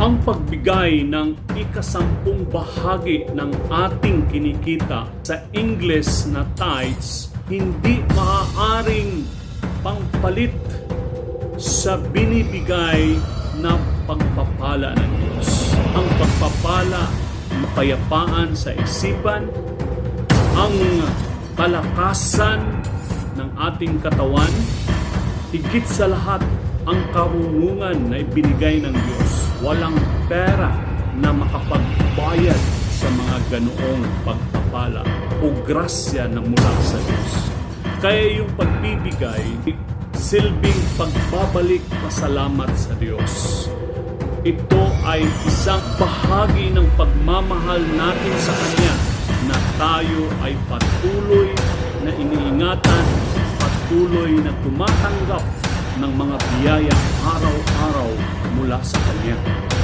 Ang pagbigay ng ikasampung bahagi ng ating kinikita sa English na tithes hindi maaaring pangpalit sa binibigay na pagpapala ng Diyos. Ang pagpapala, kapayapaan sa isipan, ang kalakasan ng ating katawan, higit sa lahat ang karunungan na ibinigay ng Diyos. Walang pera na makapagbayad sa mga ganoong pagpapala o grasya na mula sa Diyos. Kaya yung pagbibigay, silbing pagbabalik pasalamat sa Diyos. Ito ay isang bahagi ng pagmamahal natin sa Kanya na tayo ay patuloy na iniingatan, patuloy na tumatanggap ng mga biyaya araw-araw mula sa Kanya.